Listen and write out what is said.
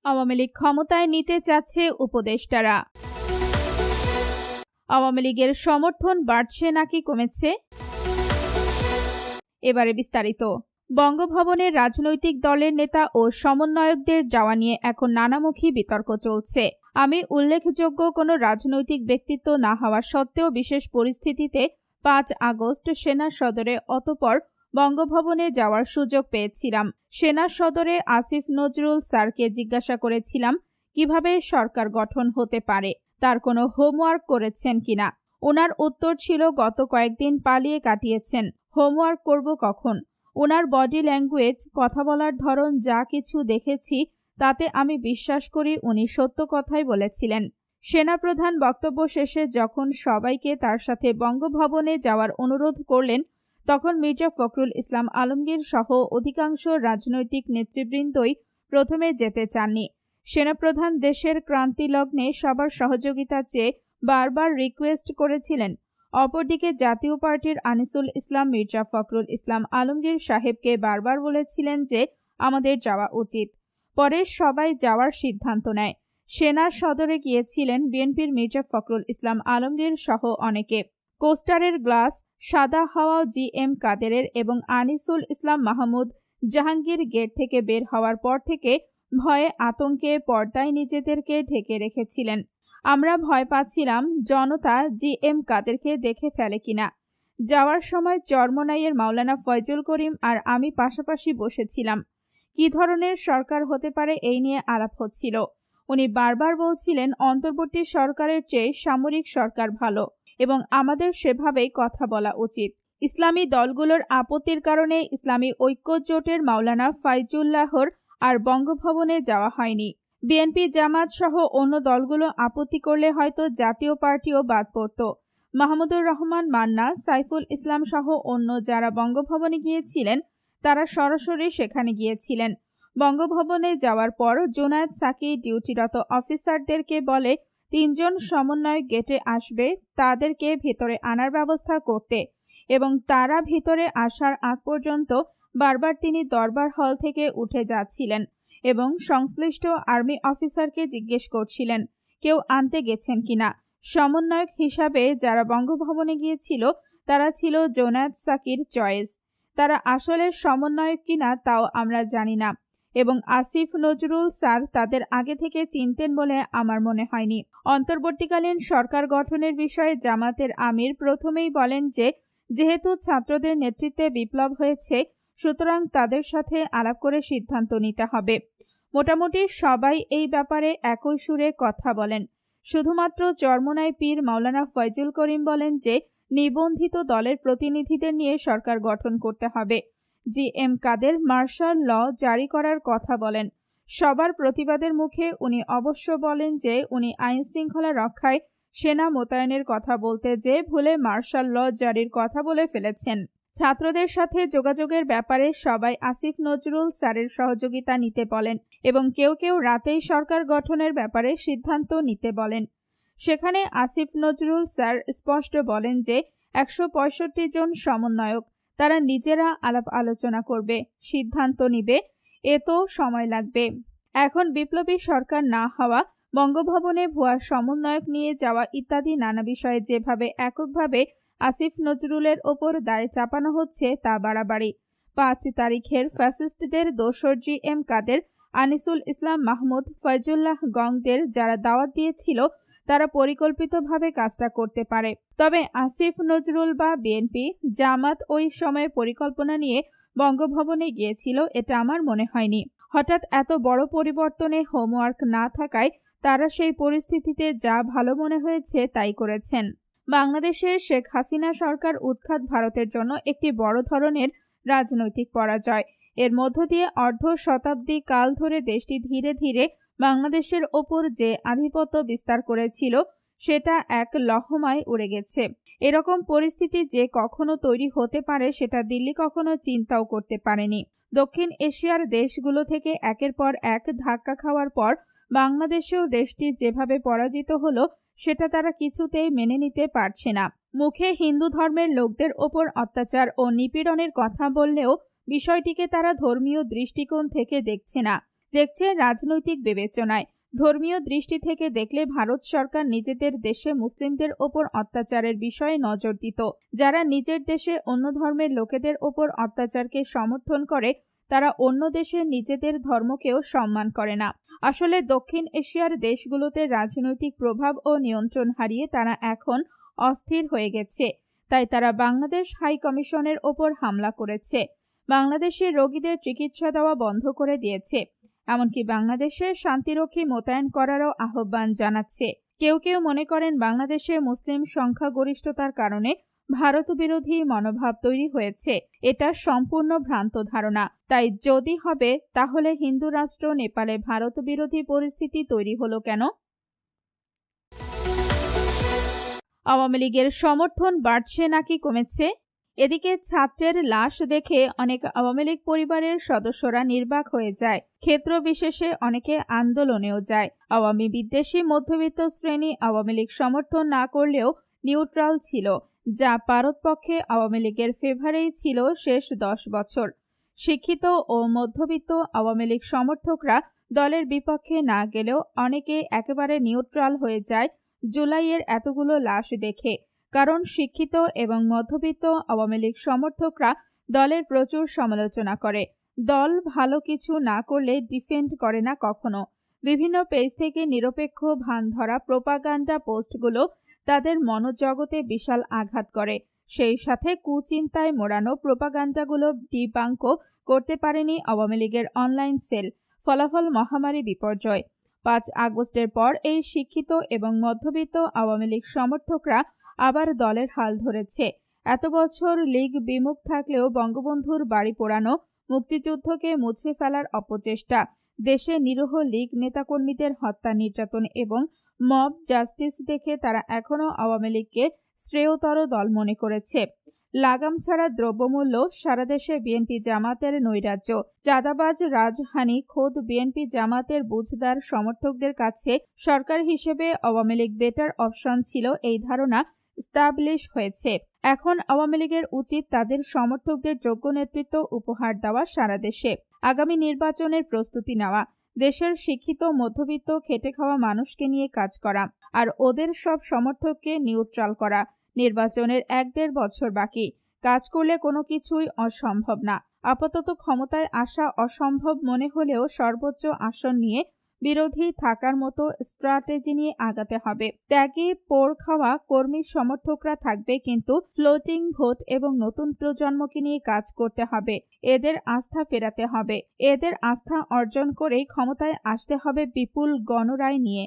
আওয়ামী লীগ ক্ষমতায় নিতে চাচ্ছে উপদেষ্টারা। আওয়ামী লীগের সমর্থন বাড়ছে নাকি কমেছে? এবারে বিস্তারিত। বঙ্গভবনের রাজনৈতিক দলের নেতা ও সমন্বয়কদের যাওয়া নিয়ে এখন নানামুখী বিতর্ক চলছে। আমি উল্লেখযোগ্য কোনো রাজনৈতিক ব্যক্তিত্ব না হওয়া সত্ত্বেও বিশেষ পরিস্থিতিতে 5 আগস্ট সেনা সদরে অতঃপর বঙ্গভবনে যাওয়ার সুযোগ পেয়েছিলাম। সেনা সদরে আসিফ নজরুল স্যারকে জিজ্ঞাসা করেছিলাম কিভাবে সরকার গঠন হতে পারে, তার কোনো হোমওয়ার্ক করেছেন কিনা। ওনার উত্তর ছিল গত কয়েকদিন পালিয়ে কাটিয়েছেন, হোমওয়ার্ক করব কখন। ওনার বডি ল্যাঙ্গুয়েজ, কথা বলার ধরন যা কিছু দেখেছি তাতে আমি বিশ্বাস করি উনি সত্য কথাই বলেছিলেন। সেনাপ্রধান বক্তব্য শেষে যখন সবাইকে তার সাথে বঙ্গভবনে যাওয়ার অনুরোধ করলেন তখন মির্জা ফখরুল ইসলাম আলমগীর সহ অধিকাংশ রাজনৈতিক নেতৃবৃন্দই প্রথমে যেতে চাননি। সেনাপ্রধান দেশের ক্রান্তি লগ্নে সবার সহযোগিতা চেয়ে বারবার রিকোয়েস্ট করেছিলেন। অপরদিকে জাতীয় পার্টির আনিসুল ইসলাম মির্জা ফখরুল ইসলাম আলমগীর সাহেবকে বারবার বলেছিলেন যে আমাদের যাওয়া উচিত। পরে সবাই যাওয়ার সিদ্ধান্ত নেয়। সেনার সদরে গিয়েছিলেন বিএনপির মির্জা ফখরুল ইসলাম আলমগীর সহ অনেকে। কোস্টারের গ্লাস, সাদা হাওয়া GM কাদেরের এবং আনিসুল ইসলাম মাহমুদ জাহাঙ্গীর গেট থেকে বের হওয়ার পর থেকে ভয়ে আতঙ্কে পর্দায় নিজেদেরকে ঢেকে রেখেছিলেন। আমরা ভয় পাচ্ছিলাম জনতা GM কাদেরকে দেখে ফেলে কিনা। যাওয়ার সময় চরমোনাইয়ের মাওলানা ফয়জুল করিম আর আমি পাশাপাশি বসেছিলাম। কি ধরনের সরকার হতে পারে এই নিয়ে আলাপ হচ্ছিল। উনি বারবার বলছিলেন অন্তর্বর্তী সরকারের চেয়ে সামরিক সরকার ভালো এবং আমাদের সেভাবেই কথা বলা উচিত। ইসলামী দলগুলোর আপত্তির কারণে ইসলামী ঐক্য জোটের মাওলানা ফাইজুল্লাহর আর বঙ্গভবনে যাওয়া হয়নি। বিএনপি, জামাত সহ অন্য দলগুলো আপত্তি করলে হয়তো জাতীয় পার্টিও বাদ পড়ত। মাহমুদুর রহমান মান্না, সাইফুল ইসলাম সহ অন্য যারা বঙ্গভবনে গিয়েছিলেন তারা সরাসরি সেখানে গিয়েছিলেন। বঙ্গভবনে যাওয়ার পর জুনায়েদ সাকি ডিউটিরত অফিসারদেরকে বলে 3 জন সমন্বয়ক গেটে আসবে, তাদেরকে ভেতরে আনার ব্যবস্থা করতে এবং তারা ভেতরে আসার আগ পর্যন্ত বারবার তিনি দরবার হল থেকে উঠে যাচ্ছিলেন এবং সংশ্লিষ্ট আর্মি অফিসারকে জিজ্ঞেস করছিলেন কেউ আনতে গেছেন কিনা। সমন্বয়ক হিসাবে যারা বঙ্গভবনে গিয়েছিল তারা ছিল জুনায়েদ সাকির চয়েস। তারা আসলে সমন্বয়ক কিনা তাও আমরা জানি না এবং আসিফ নজরুল স্যার তাদের আগে থেকে চিনতেন বলে আমার মনে হয়নি। অন্তর্বর্তীকালীন সরকার গঠনের বিষয়ে জামাতের আমির প্রথমেই বলেন যে যেহেতু ছাত্রদের নেতৃত্বে বিপ্লব হয়েছে সুতরাং তাদের সাথে আলাপ করে সিদ্ধান্ত নিতে হবে। মোটামুটি সবাই এই ব্যাপারে একই সুরে কথা বলেন। শুধুমাত্র চরমোনাই পীর মাওলানা ফয়জুল করিম বলেন যে নিবন্ধিত দলের প্রতিনিধিদের নিয়ে সরকার গঠন করতে হবে। GM কাদের মার্শাল ল জারি করার কথা বলেন। সবার প্রতিবাদের মুখে উনি অবশ্য বলেন যে উনি আইন শৃঙ্খলা রক্ষায় সেনা মোতায়েনের কথা বলতে যে ভুলে মার্শাল ল জারির কথা বলে ফেলেছেন। ছাত্রদের সাথে যোগাযোগের ব্যাপারে সবাই আসিফ নজরুল স্যারের সহযোগিতা নিতে বলেন এবং কেউ কেউ রাতেই সরকার গঠনের ব্যাপারে সিদ্ধান্ত নিতে বলেন। সেখানে আসিফ নজরুল স্যার স্পষ্ট বলেন যে 165 জন সমন্বয়ক, তারা নিজেরা আলাপ আলোচনা করবে, সিদ্ধান্ত নিবে, এতো সময় লাগবে। এখন বিপ্লবী সরকার না হওয়া, বঙ্গভবনে ভুয়া সমন্বয়ক নিয়ে যাওয়া ইত্যাদি নানা বিষয়ে যেভাবে এককভাবে আসিফ নজরুলের ওপর দায় চাপানো হচ্ছে তা বাড়াবাড়ি। 5 তারিখের ফ্যাসিস্টদের দোসর GM কাদের, আনিসুল ইসলাম মাহমুদ, ফয়জুল্লাহ গংদের যারা দাওয়াত দিয়েছিল তারা পরিকল্পিতভাবে কাজটা করতে পারে। তবে আসিফ নজরুল বা বিএনপি, জামাত ওই সময় পরিকল্পনা নিয়ে বঙ্গভবনে গিয়েছিল এটা আমার মনে হয়নি। হঠাৎ এত বড় পরিবর্তনে হোমওয়ার্ক না থাকায় তারা সেই পরিস্থিতিতে যা ভালো মনে হয়েছে তাই করেছেন। বাংলাদেশে শেখ হাসিনা সরকার উৎখাত ভারতের জন্য একটি বড় ধরনের রাজনৈতিক পরাজয়। এর মধ্য দিয়ে অর্ধ শতাব্দী কাল ধরে দেশটি ধীরে ধীরে বাংলাদেশের ওপর যে আধিপত্য বিস্তার করেছিল সেটা এক লহমায় উড়ে গেছে। এরকম পরিস্থিতি যে কখনো তৈরি হতে পারে সেটা দিল্লি কখনো চিন্তাও করতে পারেনি। দক্ষিণ এশিয়ার দেশগুলো থেকে একের পর এক ধাক্কা খাওয়ার পর বাংলাদেশেও দেশটি যেভাবে পরাজিত হলো সেটা তারা কিছুতেই মেনে নিতে পারছে না। মুখে হিন্দু ধর্মের লোকদের ওপর অত্যাচার ও নিপীড়নের কথা বললেও বিষয়টিকে তারা ধর্মীয় দৃষ্টিকোণ থেকে দেখছে না। দেখছে রাজনৈতিক বিবেচনায়। ধর্মীয় দৃষ্টি থেকে দেখলে ভারত সরকার নিজেদের দেশে মুসলিমদের ওপর অত্যাচারের বিষয়ে নজর দিত। যারা নিজের দেশে অন্য ধর্মের লোকেদের ওপর অত্যাচারকে সমর্থন করে তারা অন্য দেশে নিজেদের ধর্মকেও সম্মান করে না। আসলে দক্ষিণ এশিয়ার দেশগুলোতে রাজনৈতিক প্রভাব ও নিয়ন্ত্রণ হারিয়ে তারা এখন অস্থির হয়ে গেছে। তাই তারা বাংলাদেশ হাই কমিশনের ওপর হামলা করেছে। বাংলাদেশের রোগীদের চিকিৎসা দেওয়া বন্ধ করে দিয়েছে। এমনকি বাংলাদেশে শান্তিরক্ষী মোতায়েন করারও আহ্বান জানাচ্ছে। কেউ কেউ মনে করেন বাংলাদেশে মুসলিম সংখ্যাগরিষ্ঠতার কারণে ভারত বিরোধী মনোভাব তৈরি হয়েছে। এটা সম্পূর্ণ ভ্রান্ত ধারণা। তাই যদি হবে তাহলে হিন্দু রাষ্ট্র নেপালে ভারত বিরোধী পরিস্থিতি তৈরি হলো কেন? আওয়ামী লীগের সমর্থন বাড়ছে নাকি কমেছে? এদিকে ছাত্রের লাশ দেখে অনেক আওয়ামী লীগ পরিবারের সদস্যরা নির্বাক হয়ে যায়। ক্ষেত্র বিশেষে অনেকে আন্দোলনেও যায়। আওয়ামী বিদ্বেষী মধ্যবিত্ত শ্রেণী আওয়ামী লীগ সমর্থন না করলেও নিউট্রাল ছিল, যা পারতপক্ষে আওয়ামী লীগের ফেভারেই ছিল শেষ 10 বছর। শিক্ষিত ও মধ্যবিত্ত আওয়ামী লীগ সমর্থকরা দলের বিপক্ষে না গেলেও অনেকে একেবারে নিউট্রাল হয়ে যায় জুলাইয়ের এতগুলো লাশ দেখে। কারণ শিক্ষিত এবং মধ্যবিত্ত আওয়ামী লীগ সমর্থকরা দলের প্রচুর সমালোচনা করে। দল ভালো কিছু না করলে ডিফেন্ড করে না কখনো। বিভিন্ন পেজ থেকে নিরপেক্ষ ভান ধরা প্রোপাগান্ডা পোস্টগুলো তাদের মনোজগতে বিশাল আঘাত করে। সেই সাথে কুচিন্তায় মোড়ানো প্রোপাগান্ডাগুলো ডিবাঙ্ক করতে পারেনি আওয়ামী লীগের অনলাইন সেল। ফলাফল মহামারী বিপর্যয়। 5 আগস্টের পর এই শিক্ষিত এবং মধ্যবিত্ত আওয়ামী লীগ সমর্থকরা আবার দলের হাল ধরেছে। এত বছর লীগ বিমুখ থাকলেও বঙ্গবন্ধুর বাড়ি পোড়ানো, মুক্তিযুদ্ধকে মুছে ফেলার অপচেষ্টা, দেশে নিরীহ লীগ নেতাকর্মীদের হত্যা নির্যাতন এবং মব জাস্টিস দেখে তারা এখনো আওয়ামী লীগকে শ্রেয়তর দল মনে করেছে। লাগাম ছাড়া দ্রব্যমূল্য, সারা দেশে বিএনপি জামাতের নৈরাজ্য, চাঁদাবাজ রাজহানি খোদ বিএনপি জামাতের বুঝদার সমর্থকদের কাছে সরকার হিসেবে আওয়ামী লীগ বেটার অপশন ছিল, এই ধারণা স্টাবলিশ হয়েছে। এখন আওয়ামী লীগের উচিত তাদের সমর্থকদের যোগ্য নেতৃত্ব উপহার দেওয়া, সারা দেশে আগামী নির্বাচনের প্রস্তুতি নেওয়া, দেশের শিক্ষিত মধ্যবিত্ত খেটে খাওয়া মানুষকে নিয়ে কাজ করা, আর ওদের সব সমর্থককে নিউট্রাল করা। নির্বাচনের 1-1.5 বছর বাকি। কাজ করলে কোনো কিছুই অসম্ভব না। আপাতত ক্ষমতায় আসা অসম্ভব মনে হলেও সর্বোচ্চ আসন নিয়ে বিরোধী থাকার মতো স্ট্র্যাটেজি নিয়ে আগাতে হবে। ত্যাগী পোড় খাওয়া কর্মী সমর্থকরা থাকবে, কিন্তু ফ্লোটিং ভোট এবং নতুন প্রজন্মকে নিয়ে কাজ করতে হবে। এদের আস্থা ফেরাতে হবে। এদের আস্থা অর্জন করেই ক্ষমতায় আসতে হবে বিপুল গণরায় নিয়ে।